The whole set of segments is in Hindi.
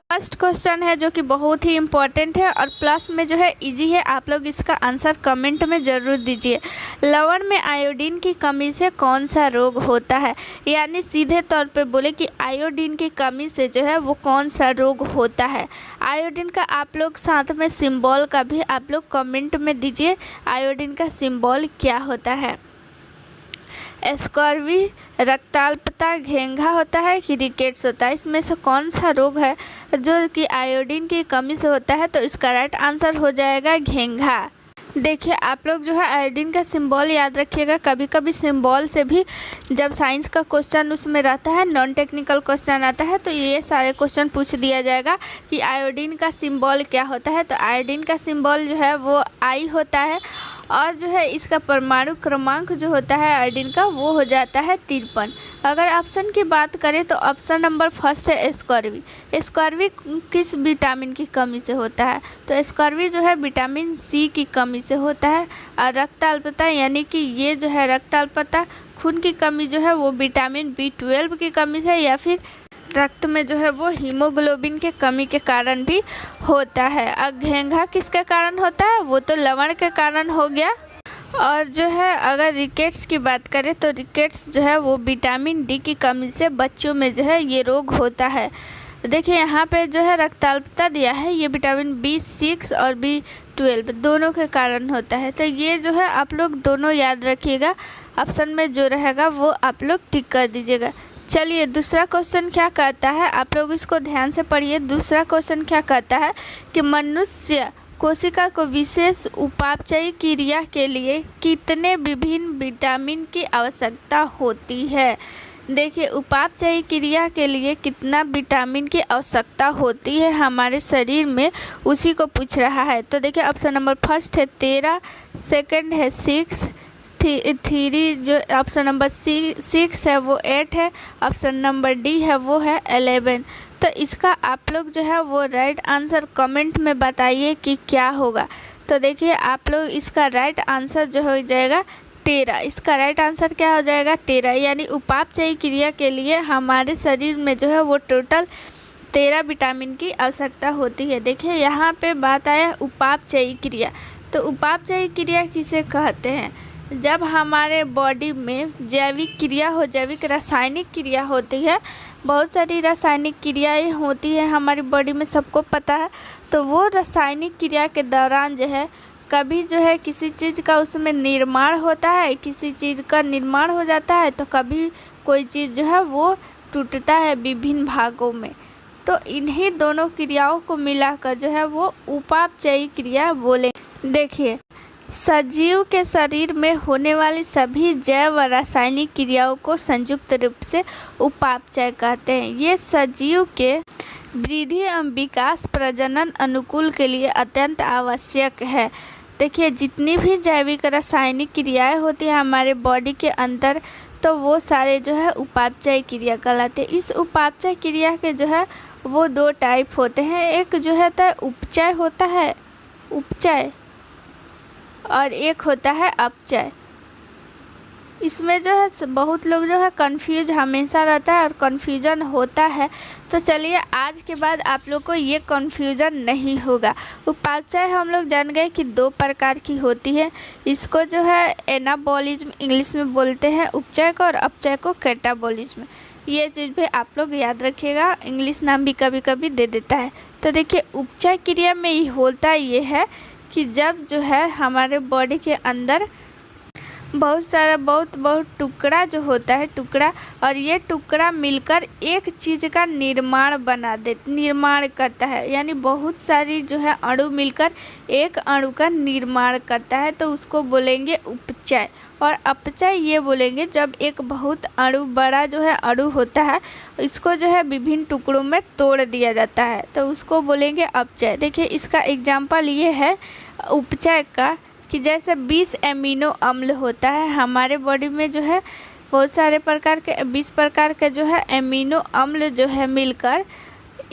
फर्स्ट क्वेश्चन है जो कि बहुत ही इम्पोर्टेंट है और प्लस में जो है इजी है। आप लोग इसका आंसर कमेंट में ज़रूर दीजिए। लवण में आयोडीन की कमी से कौन सा रोग होता है? यानी सीधे तौर पे बोले कि आयोडीन की कमी से जो है वो कौन सा रोग होता है। आयोडीन का आप लोग साथ में सिंबल का भी आप लोग कमेंट में दीजिए। आयोडीन का सिंबल क्या होता है? स्कर्वी, रक्ताल्पता, घेंघा होता है कि रिकेट्स होता है? इसमें से कौन सा रोग है जो कि आयोडीन की कमी से होता है? तो इसका राइट आंसर हो जाएगा घेंघा। देखिए आप लोग जो है आयोडीन का सिंबल याद रखिएगा। कभी कभी सिंबल से भी जब साइंस का क्वेश्चन उसमें रहता है, नॉन टेक्निकल क्वेश्चन आता है, तो ये सारे क्वेश्चन पूछ दिया जाएगा कि आयोडीन का सिंबल क्या होता है। तो आयोडीन का सिंबल जो है वो आई होता है और जो है इसका परमाणु क्रमांक जो होता है आयोडीन का वो हो जाता है 53। अगर ऑप्शन की बात करें तो ऑप्शन नंबर फर्स्ट है स्कर्वी। स्कर्वी किस विटामिन की कमी से होता है? तो स्कर्वी जो है विटामिन सी की कमी से होता है। और रक्ताल्पता यानी कि ये जो है रक्ताल्पता खून की कमी जो है वो विटामिन B12 की कमी से या फिर रक्त में जो है वो हीमोग्लोबिन के कमी के कारण भी होता है। अब घेंघा किसके कारण होता है? वो तो लवण के कारण हो गया। और जो है अगर रिकेट्स की बात करें तो रिकेट्स जो है वो विटामिन डी की कमी से बच्चों में जो है ये रोग होता है। देखिए यहाँ पे जो है रक्ताल्पता दिया है, ये विटामिन B6 और B12 दोनों के कारण होता है। तो ये जो है आप लोग दोनों याद रखिएगा। ऑप्शन में जो रहेगा वो आप लोग टिक कर दीजिएगा। चलिए दूसरा क्वेश्चन क्या कहता है, आप लोग इसको ध्यान से पढ़िए। दूसरा क्वेश्चन क्या कहता है कि मनुष्य कोशिका को विशेष उपापचयी क्रिया के लिए कितने विभिन्न विटामिन की आवश्यकता होती है? देखिए उपापचयी क्रिया के लिए कितना विटामिन की आवश्यकता होती है हमारे शरीर में, उसी को पूछ रहा है। तो देखिए ऑप्शन नंबर फर्स्ट है 13, सेकंड है 6, 3 जो ऑप्शन नंबर 6 है वो 8 है, ऑप्शन नंबर डी है वो है 11। तो इसका आप लोग जो है वो राइट आंसर कमेंट में बताइए कि क्या होगा। तो देखिए आप लोग इसका राइट आंसर जो हो जाएगा 13। इसका राइट आंसर क्या हो जाएगा 13। यानी उपापचयी क्रिया के लिए हमारे शरीर में जो है वो टोटल 13 विटामिन की आवश्यकता होती है। देखिए यहाँ पे बात आया उपापचयी क्रिया। तो उपापचयी क्रिया किसे कहते हैं? जब हमारे बॉडी में जैविक क्रिया हो, जैविक रासायनिक क्रिया होती है, बहुत सारी रासायनिक क्रियाएं होती है हमारी बॉडी में, सबको पता है। तो वो रासायनिक क्रिया के दौरान जो है कभी जो है किसी चीज़ का उसमें निर्माण होता है, किसी चीज़ का निर्माण हो जाता है, तो कभी कोई चीज़ जो है वो टूटता है विभिन्न भागों में। तो इन्हीं दोनों क्रियाओं को मिलाकर जो है वो उपापचयी क्रिया बोले। देखिए सजीव के शरीर में होने वाली सभी जैव व रासायनिक क्रियाओं को संयुक्त रूप से उपापचय कहते हैं। ये सजीव के वृद्धि एवं विकास, प्रजनन अनुकूल के लिए अत्यंत आवश्यक है। देखिए जितनी भी जैविक रासायनिक क्रियाएं होती है हमारे बॉडी के अंदर, तो वो सारे जो है उपापचय क्रिया कहलाते हैं। इस उपापचय क्रिया के जो है वो 2 टाइप होते हैं। एक जो है तो उपचय होता है, उपचय, और एक होता है अपचय। इसमें जो है बहुत लोग जो है कंफ्यूज हमेशा रहता है और कन्फ्यूजन होता है। तो चलिए आज के बाद आप लोग को ये कन्फ्यूजन नहीं होगा। उपापचय हम लोग जान गए कि 2 प्रकार की होती है। इसको जो है एनाबॉलिज्म इंग्लिश में बोलते हैं उपचय को, और अपचय को कैटाबॉलिज्म। ये चीज़ भी आप लोग याद रखिएगा, इंग्लिश नाम भी कभी कभी दे देता है। तो देखिए उपचय क्रिया में ये होता ये है कि जब जो है हमारे बॉडी के अंदर बहुत सारा बहुत टुकड़ा जो होता है, टुकड़ा, और ये टुकड़ा मिलकर एक चीज़ का निर्माण करता है। यानी बहुत सारी जो है अणु मिलकर एक अणु का निर्माण करता है, तो उसको बोलेंगे उपचय। और अपचय ये बोलेंगे जब एक बहुत बड़ा जो है अणु होता है, इसको जो है विभिन्न टुकड़ों में तोड़ दिया जाता है, तो उसको बोलेंगे अपचय। देखिए इसका एग्जाम्पल ये है उपचय का कि जैसे 20 एमिनो अम्ल होता है हमारे बॉडी में, जो है बहुत सारे प्रकार के 20 प्रकार के जो है एमिनो अम्ल जो है मिलकर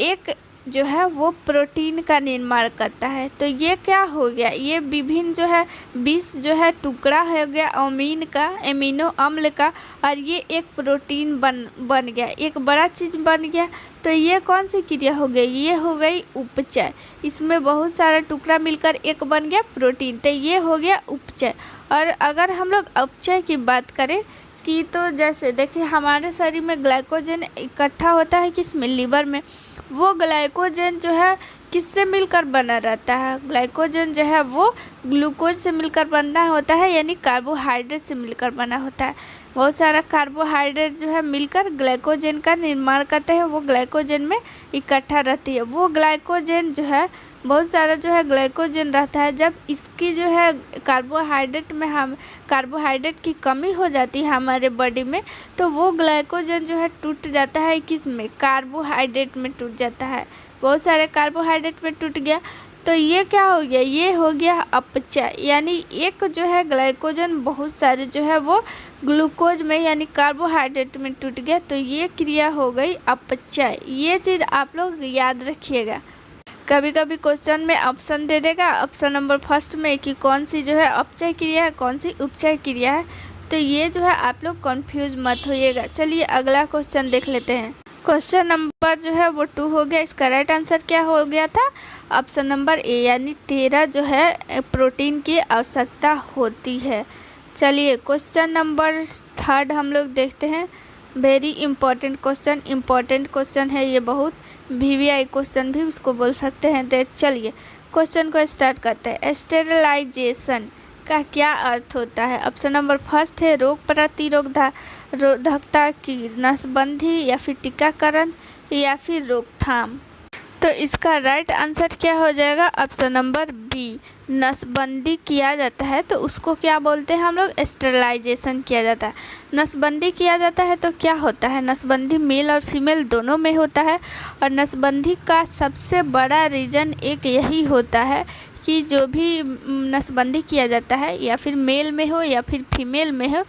एक जो है वो प्रोटीन का निर्माण करता है। तो ये क्या हो गया, ये विभिन्न जो है 20 जो है टुकड़ा हो गया अमीन का, एमिनो अम्ल का, और ये एक प्रोटीन बन गया, एक बड़ा चीज़ बन गया। तो ये कौन सी क्रिया हो गई, ये हो गई उपचय। इसमें बहुत सारा टुकड़ा मिलकर एक बन गया प्रोटीन, तो ये हो गया उपचय। और अगर हम लोग अपचय की बात करें कि तो जैसे देखिए हमारे शरीर में ग्लाइकोजन इकट्ठा होता है किसमें, लीवर में। वो ग्लाइकोजन जो है किससे मिलकर बना रहता है, ग्लाइकोजन जो है वो ग्लूकोज से मिलकर बना होता है, यानी कार्बोहाइड्रेट से मिलकर बना होता है। बहुत सारा कार्बोहाइड्रेट जो है मिलकर ग्लाइकोजन का निर्माण करते हैं, वो ग्लाइकोजन में इकट्ठा रहती है। वो ग्लाइकोजन जो है बहुत सारा जो है ग्लाइकोजन रहता है, जब इसकी जो है कार्बोहाइड्रेट की कमी हो जाती है हमारे बॉडी में, तो वो ग्लाइकोजन जो है टूट जाता है, किस में, कार्बोहाइड्रेट में टूट जाता है। बहुत सारे कार्बोहाइड्रेट में टूट गया, तो ये क्या हो गया, ये हो गया अपचय। यानी एक जो है ग्लाइकोजन बहुत सारे जो है वो ग्लूकोज में यानी कार्बोहाइड्रेट में टूट गया, तो ये क्रिया हो गई अपचय। ये चीज़ आप लोग याद रखिएगा। कभी कभी क्वेश्चन में ऑप्शन दे देगा, ऑप्शन नंबर फर्स्ट में, कि कौन सी जो है अपचय क्रिया है, कौन सी उपचय क्रिया है। तो ये जो है आप लोग कंफ्यूज मत होइएगा। चलिए अगला क्वेश्चन देख लेते हैं। क्वेश्चन नंबर जो है वो 2 हो गया। इसका राइट आंसर क्या हो गया था, ऑप्शन नंबर ए, यानी 13 जो है प्रोटीन की आवश्यकता होती है। चलिए क्वेश्चन नंबर 3 हम लोग देखते हैं। वेरी इंपॉर्टेंट क्वेश्चन है ये, बहुत VVI क्वेश्चन भी उसको बोल सकते हैं। तो चलिए क्वेश्चन को स्टार्ट करते हैं। स्टेरिलाइजेशन का क्या अर्थ होता है। ऑप्शन नंबर फर्स्ट है रोग प्रतिरोधकता की नसबंदी, या फिर टीकाकरण, या फिर रोकथाम। तो इसका राइट आंसर क्या हो जाएगा, ऑप्शन नंबर बी, नसबंदी किया जाता है तो उसको क्या बोलते हैं हम लोग, स्टेरिलाइजेशन किया जाता है। नसबंदी किया जाता है तो क्या होता है, नसबंदी मेल और फीमेल दोनों में होता है। और नसबंदी का सबसे बड़ा रीज़न एक यही होता है कि जो भी नसबंदी किया जाता है, या फिर मेल में हो या फिर फीमेल में हो,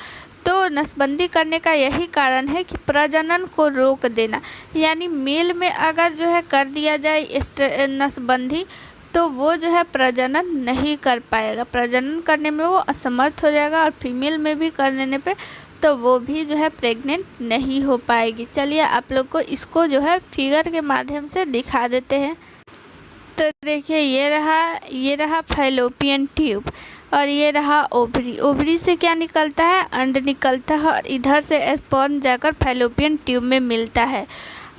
तो नसबंदी करने का यही कारण है कि प्रजनन को रोक देना। यानी मेल में अगर जो है कर दिया जाए नसबंदी, तो वो जो है प्रजनन नहीं कर पाएगा, प्रजनन करने में वो असमर्थ हो जाएगा। और फीमेल में भी कर देने पे तो वो भी जो है प्रेग्नेंट नहीं हो पाएगी। चलिए आप लोग को इसको जो है फिगर के माध्यम से दिखा देते हैं। तो देखिए ये रहा फैलोपियन ट्यूब, और ये रहा ओवरी। ओवरी से क्या निकलता है, अंड निकलता है, और इधर से स्पर्म जाकर फैलोपियन ट्यूब में मिलता है।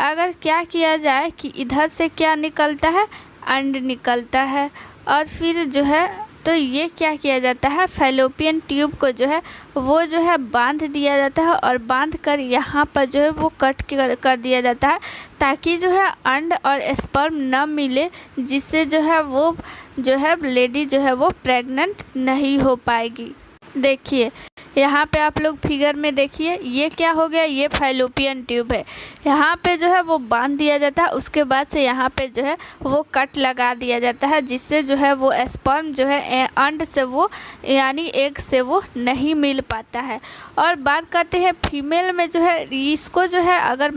अगर क्या किया जाए कि इधर से क्या निकलता है, अंड निकलता है, और फिर जो है तो ये क्या किया जाता है, फैलोपियन ट्यूब को जो है वो जो है बांध दिया जाता है, और बांध कर यहाँ पर जो है वो कट कर दिया जाता है, ताकि जो है अंड और स्पर्म न मिले, जिससे जो है वो जो है लेडी जो है वो प्रेग्नेंट नहीं हो पाएगी। देखिए यहाँ पे आप लोग फिगर में देखिए, ये क्या हो गया, ये फैलोपियन ट्यूब है। यहाँ पे जो है वो बांध दिया जाता है, उसके बाद से यहाँ पे जो है वो कट लगा दिया जाता है, जिससे जो है वो स्पर्म जो है अंड से वो यानी एग से वो नहीं मिल पाता है। और बात करते हैं फीमेल में जो है, इसको जो है अगर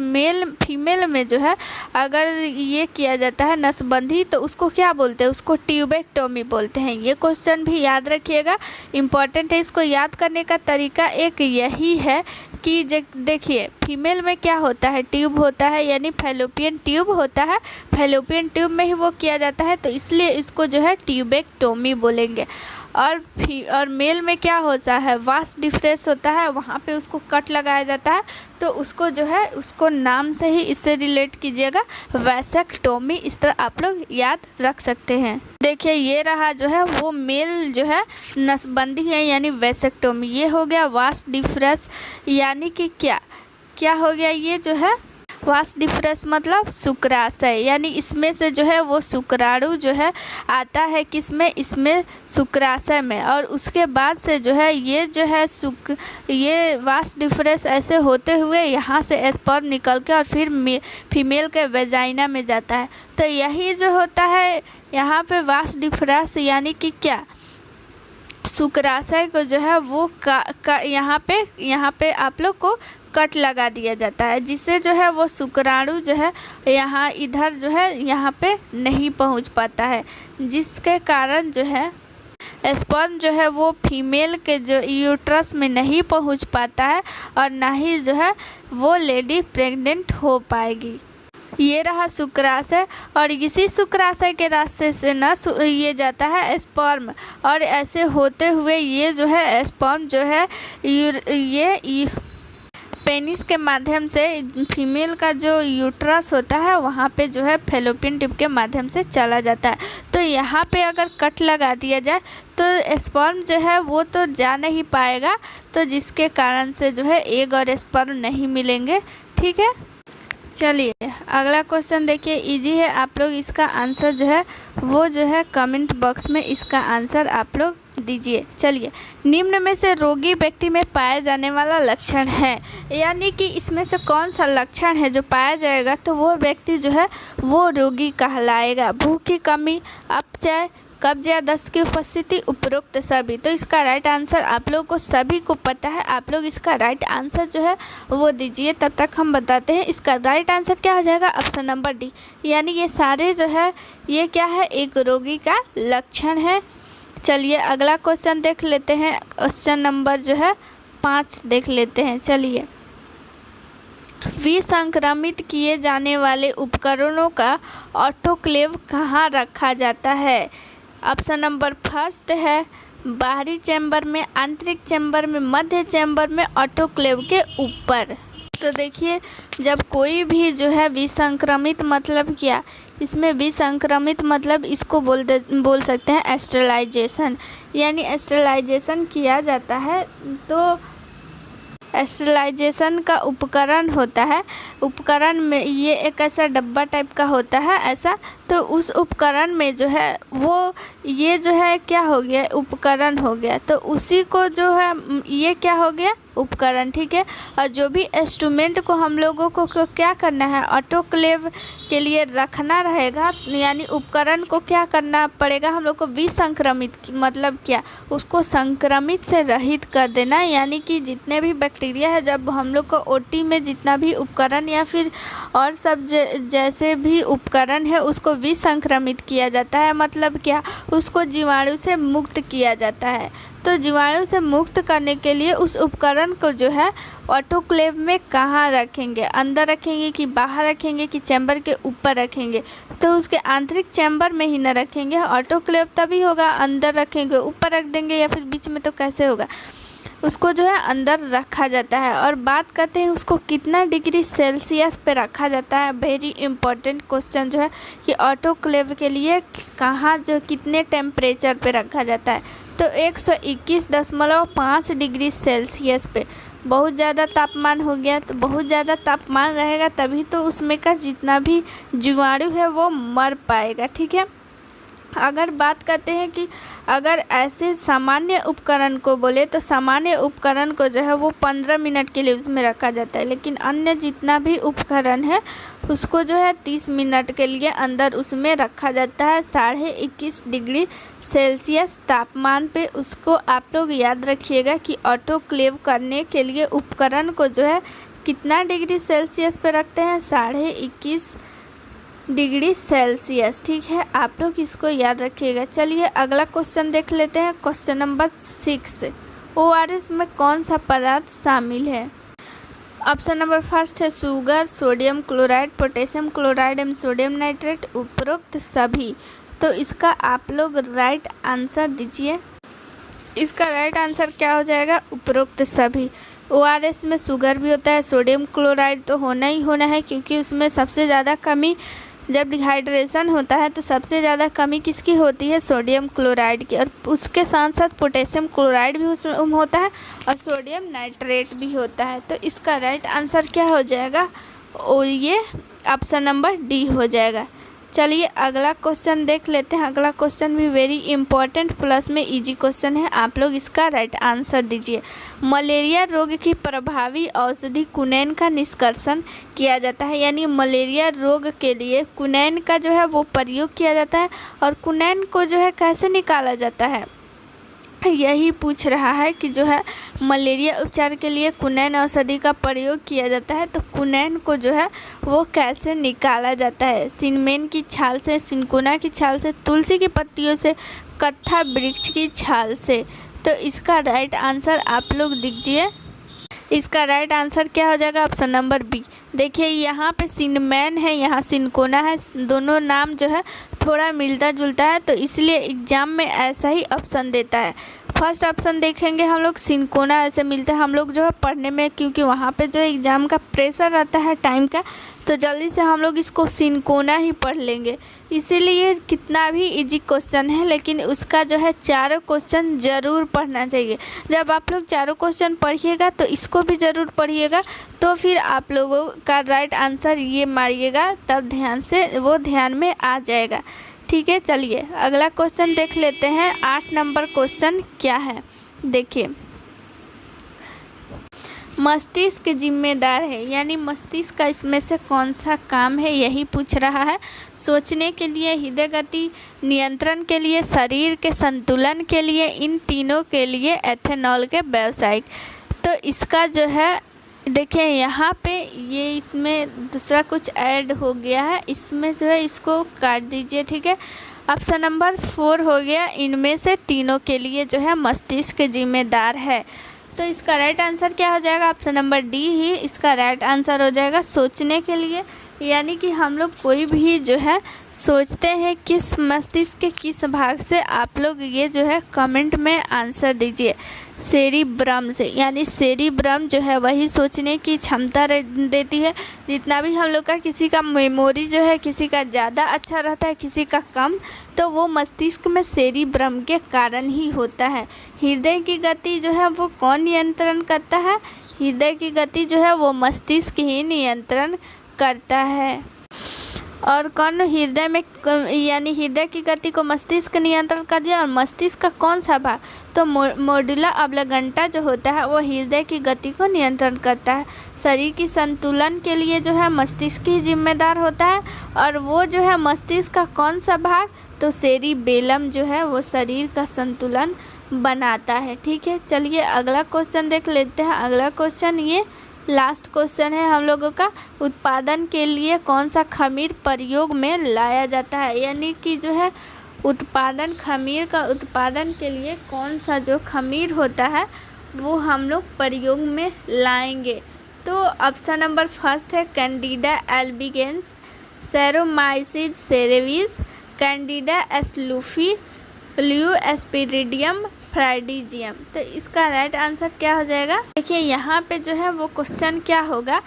फीमेल में जो है अगर ये किया जाता है नसबंदी, तो उसको क्या बोलते हैं, उसको ट्यूबेक्टोमी बोलते हैं। ये क्वेश्चन भी याद रखिएगा, इम्पॉर्टेंट है। इसको याद करने का तरीका एक यही है कि देखिए फीमेल में क्या होता है, ट्यूब होता है, यानी फैलोपियन ट्यूब होता है, फैलोपियन ट्यूब में ही वो किया जाता है, तो इसलिए इसको जो है ट्यूबेक्टोमी बोलेंगे। और मेल में क्या होता है, वास डिफरेंस होता है, वहाँ पे उसको कट लगाया जाता है, तो उसको जो है उसको नाम से ही इससे रिलेट कीजिएगा, वैसेक्टोमी। इस तरह आप लोग याद रख सकते हैं। देखिए ये रहा जो है वो मेल जो है नसबंदी है, यानी वैसेक्टोमी। ये हो गया वास डिफरेंस, यानी कि क्या हो गया, ये जो है वास डिफरेंस मतलब शुक्राशय, यानी इसमें से जो है वो शुक्राणु जो है आता है किसमें, इसमें शुक्राशय में। और उसके बाद से जो है ये जो है ये वास डिफरेंस ऐसे होते हुए यहाँ से स्पर्म निकल के और फिर फीमेल के वेजाइना में जाता है। तो यही जो होता है यहाँ पे वास डिफरेंस, यानी कि क्या, शुक्राशय को जो है वो यहाँ पे आप लोग को कट लगा दिया जाता है, जिससे जो है वो शुक्राणु जो है यहाँ इधर जो है यहाँ पे नहीं पहुँच पाता है, जिसके कारण जो है स्पर्म जो है वो फीमेल के जो यूट्रस में नहीं पहुँच पाता है और ना ही जो है वो लेडी प्रेग्नेंट हो पाएगी। ये रहा शुक्राशय और इसी शुक्राशय के रास्ते से ना ये जाता है स्पर्म, और ऐसे होते हुए ये जो है स्पर्म जो है ये पेनिस के माध्यम से फीमेल का जो यूट्रस होता है वहाँ पे जो है फैलोपियन ट्यूब के माध्यम से चला जाता है। तो यहाँ पे अगर कट लगा दिया जाए तो स्पर्म जो है वो तो जा नहीं पाएगा, तो जिसके कारण से जो है एग और स्पर्म नहीं मिलेंगे। ठीक है, चलिए अगला क्वेश्चन देखिए, इजी है, आप लोग इसका आंसर जो है वो जो है कमेंट बॉक्स में इसका आंसर आप लोग दीजिए। चलिए, निम्न में से रोगी व्यक्ति में पाया जाने वाला लक्षण है, यानी कि इसमें से कौन सा लक्षण है जो पाया जाएगा तो वो व्यक्ति जो है वो रोगी कहलाएगा। भूख की कमी, अपचय, कब्ज या दस्त की उपस्थिति, उपरोक्त सभी। तो इसका राइट आंसर आप लोग को सभी को पता है, आप लोग इसका राइट आंसर जो है वो दीजिए। तब तक हम बताते हैं इसका राइट आंसर क्या हो जाएगा, ऑप्शन नंबर डी, यानी ये सारे जो है ये क्या है, एक रोगी का लक्षण है। चलिए अगला क्वेश्चन देख लेते हैं, क्वेश्चन नंबर जो है 5 देख लेते हैं। चलिए, विसंक्रमित किए जाने वाले उपकरणों का ऑटोक्लेव कहाँ रखा जाता है। ऑप्शन नंबर फर्स्ट है बाहरी चैम्बर में, आंतरिक चैम्बर में, मध्य चैम्बर में, ऑटोक्लेव के ऊपर। तो देखिए, जब कोई भी जो है विसंक्रमित मतलब क्या, इसमें विसंक्रमित मतलब इसको बोल सकते हैं एस्टरलाइजेशन, यानी एस्टरलाइजेशन किया जाता है। तो एस्टरलाइजेशन का उपकरण होता है, उपकरण में ये एक ऐसा डब्बा टाइप का होता है ऐसा, तो उस उपकरण में जो है वो ये जो है क्या हो गया, उपकरण हो गया, तो उसी को जो है ये क्या हो गया, उपकरण। ठीक है, और जो भी इंस्ट्रूमेंट को हम लोगों को क्या करना है, ऑटोक्लेव के लिए रखना रहेगा, यानी उपकरण को क्या करना पड़ेगा हम लोग को, विसंक्रमित मतलब क्या, उसको संक्रमित से रहित कर देना, यानी कि जितने भी बैक्टीरिया है, जब हम लोग को ओटी में जितना भी उपकरण या फिर और सब जैसे भी उपकरण है उसको विसंक्रमित किया जाता है, मतलब क्या, उसको जीवाणु से मुक्त किया जाता है। तो जीवाणु से मुक्त करने के लिए उस उपकरण को जो है ऑटोक्लेव में कहाँ रखेंगे, अंदर रखेंगे कि बाहर रखेंगे कि चैम्बर के ऊपर रखेंगे, तो उसके आंतरिक चैम्बर में ही न रखेंगे। ऑटोक्लेव तभी होगा अंदर रखेंगे, ऊपर रख देंगे या फिर बीच में, तो कैसे होगा, उसको जो है अंदर रखा जाता है। और बात करते हैं उसको कितना डिग्री सेल्सियस पे रखा जाता है, वेरी इंपॉर्टेंट क्वेश्चन जो है कि ऑटोक्लेव के लिए कहाँ जो कितने टेम्परेचर पे रखा जाता है, तो 121.5 डिग्री सेल्सियस पे। बहुत ज़्यादा तापमान हो गया, तो बहुत ज़्यादा तापमान रहेगा तभी तो उसमें का जितना भी जीवाणु है वो मर पाएगा। ठीक है, अगर बात करते हैं कि अगर ऐसे सामान्य उपकरण को बोले तो सामान्य उपकरण को जो है वो 15 मिनट के लिए उसमें रखा जाता है, लेकिन अन्य जितना भी उपकरण है उसको जो है 30 मिनट के लिए अंदर उसमें रखा जाता है 21.5 डिग्री सेल्सियस तापमान पे। उसको आप लोग याद रखिएगा कि ऑटोक्लेव करने के लिए उपकरण को जो है कितना डिग्री सेल्सियस पे रखते हैं, 21.5 डिग्री सेल्सियस। ठीक है, आप लोग इसको याद रखिएगा। चलिए अगला क्वेश्चन देख लेते हैं, क्वेश्चन नंबर 6, ORS में कौन सा पदार्थ शामिल है। ऑप्शन नंबर फर्स्ट है sugar, sodium chloride, potassium chloride एवं सोडियम नाइट्रेट, उपरोक्त सभी। तो इसका आप लोग राइट आंसर दीजिए। इसका राइट आंसर क्या हो जाएगा, उपरोक्त सभी। ORS में शुगर भी होता है, सोडियम क्लोराइड तो होना ही होना है, क्योंकि उसमें सबसे ज़्यादा कमी जब डिहाइड्रेशन होता है तो सबसे ज़्यादा कमी किसकी होती है, सोडियम क्लोराइड की, और उसके साथ साथ पोटेशियम क्लोराइड भी उसमें होता है और सोडियम नाइट्रेट भी होता है। तो इसका राइट आंसर क्या हो जाएगा, और ये ऑप्शन नंबर डी हो जाएगा। चलिए अगला क्वेश्चन देख लेते हैं। अगला क्वेश्चन भी वेरी इंपॉर्टेंट प्लस में इजी क्वेश्चन है, आप लोग इसका राइट आंसर दीजिए। मलेरिया रोग की प्रभावी औषधि क्विनैन का निष्कर्षण किया जाता है, यानी मलेरिया रोग के लिए क्विनैन का जो है वो प्रयोग किया जाता है। और क्विनैन को जो है कैसे निकाला जाता है, यही पूछ रहा है कि जो है मलेरिया उपचार के लिए कुनैन औषधि का प्रयोग किया जाता है, तो कुनैन को जो है वो कैसे निकाला जाता है? सिनमेन की छाल से, सिनकोना की छाल से, तुलसी की पत्तियों से, कत्था वृक्ष की छाल से। तो इसका राइट आंसर आप लोग दीजिए। इसका राइट आंसर क्या हो जाएगा? Option number B. देखिए यहाँ पे सिनमैन है, यहाँ सिनकोना है, दोनों नाम जो है थोड़ा मिलता जुलता है, तो इसलिए एग्जाम में ऐसा ही ऑप्शन देता है। फर्स्ट ऑप्शन देखेंगे हम लोग, सिनकोना ऐसे मिलता है हम लोग जो है पढ़ने में, क्योंकि वहाँ पे जो एग्ज़ाम का प्रेशर रहता है टाइम का, तो जल्दी से हम लोग इसको सिनकोना ही पढ़ लेंगे। इसीलिए कितना भी इजी क्वेश्चन है, लेकिन उसका जो है चारों क्वेश्चन ज़रूर पढ़ना चाहिए। जब आप लोग चारों क्वेश्चन पढ़िएगा तो इसको भी ज़रूर पढ़िएगा, तो फिर आप लोगों का राइट आंसर ये मारिएगा, तब ध्यान से वो ध्यान में आ जाएगा। ठीक है, चलिए अगला क्वेश्चन देख लेते हैं। 8 नंबर क्वेश्चन क्या है, देखिए। मस्तिष्क जिम्मेदार है, यानी मस्तिष्क का इसमें से कौन सा काम है, यही पूछ रहा है। सोचने के लिए, हृदय गति नियंत्रण के लिए, शरीर के संतुलन के लिए, इन तीनों के लिए एथेनॉल के व्यावसायिक। तो इसका जो है देखिए यहाँ पे ये इसमें दूसरा कुछ ऐड हो गया है, इसमें जो है इसको काट दीजिए। ठीक है, ऑप्शन नंबर 4 हो गया, इनमें से तीनों के लिए जो है मस्तिष्क जिम्मेदार है। तो इसका राइट आंसर क्या हो जाएगा? ऑप्शन नंबर डी ही इसका राइट आंसर हो जाएगा। सोचने के लिए, यानी कि हम लोग कोई भी जो है सोचते हैं किस मस्तिष्क के किस भाग से, आप लोग ये जो है कमेंट में आंसर दीजिए। सेरिब्रम से, यानी सेरिब्रम जो है वही सोचने की क्षमता देती है। जितना भी हम लोग का किसी का मेमोरी जो है किसी का ज़्यादा अच्छा रहता है, किसी का कम, तो वो मस्तिष्क में सेरिब्रम के कारण ही होता है। हृदय की गति जो है वो कौन नियंत्रण करता है? हृदय की गति जो है वो मस्तिष्क ही नियंत्रण करता है। और कौन हृदय में, यानी हृदय की गति को मस्तिष्क नियंत्रण कर दिया, और मस्तिष्क का कौन सा भाग? तो मोडुला ऑब्लिंगेटा जो होता है वो हृदय की गति को नियंत्रण करता है। शरीर की संतुलन के लिए जो है मस्तिष्क ही जिम्मेदार होता है, और वो जो है मस्तिष्क का कौन सा भाग? तो सेरिबेलम जो है वो शरीर का संतुलन बनाता है। ठीक है, चलिए अगला क्वेश्चन देख लेते हैं। अगला क्वेश्चन ये लास्ट क्वेश्चन है हम लोगों का। उत्पादन के लिए कौन सा खमीर प्रयोग में लाया जाता है, यानी कि जो है उत्पादन, खमीर का उत्पादन के लिए कौन सा जो खमीर होता है वो हम लोग प्रयोग में लाएंगे। तो ऑप्शन नंबर फर्स्ट है कैंडिडा एल्बिगेंस, सेरोमाइसिस सेरेविस, कैंडिडा एस्लूफी, क्ल्यू एस्पिरिडियम, फ्राइडिजियम। तो इसका राइट आंसर क्या हो जाएगा? देखिए यहाँ पे जो है वो क्वेश्चन क्या होगा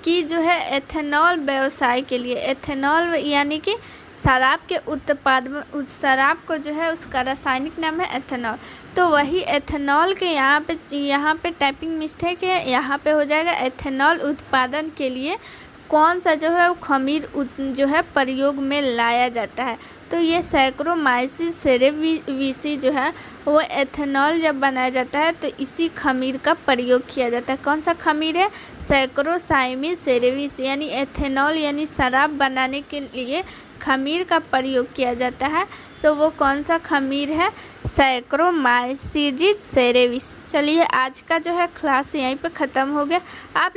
कि जो है एथेनॉल व्यवसाय के लिए, एथेनॉल यानी कि शराब के उत्पाद, उस शराब को जो है उसका रासायनिक नाम है एथेनॉल। तो वही एथेनॉल के यहाँ पे टाइपिंग मिस्टेक है, यहाँ पे हो जाएगा एथेनॉल उत्पादन के लिए कौन सा जो है वो खमीर जो है प्रयोग में लाया जाता है। तो ये सैक्रोमाइसिस सेरेविसी जो है वो एथेनॉल जब बनाया जाता है तो इसी खमीर का प्रयोग किया जाता है। कौन सा खमीर है? सैक्रोसाइमिस सेरेविस, यानी एथेनॉल यानी शराब बनाने के लिए खमीर का प्रयोग किया जाता है। तो वो कौन सा खमीर है? सैक्रोमाइसिस सेरेविस। चलिए आज का जो है क्लास यहीं पे ख़त्म हो गया। आप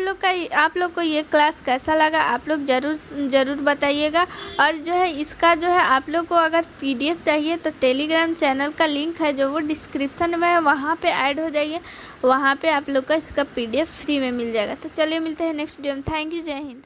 लोग को ये क्लास कैसा लगा आप लोग ज़रूर बताइएगा। और जो है इसका जो है आप लोग को अगर PDF चाहिए तो टेलीग्राम चैनल का लिंक है जो वो डिस्क्रिप्शन में है, वहाँ पे ऐड हो जाइए, वहाँ पे आप लोग का इसका PDF फ्री में मिल जाएगा। तो चलिए मिलते हैं नेक्स्ट वीडियो में। थैंक यू, जय हिंद।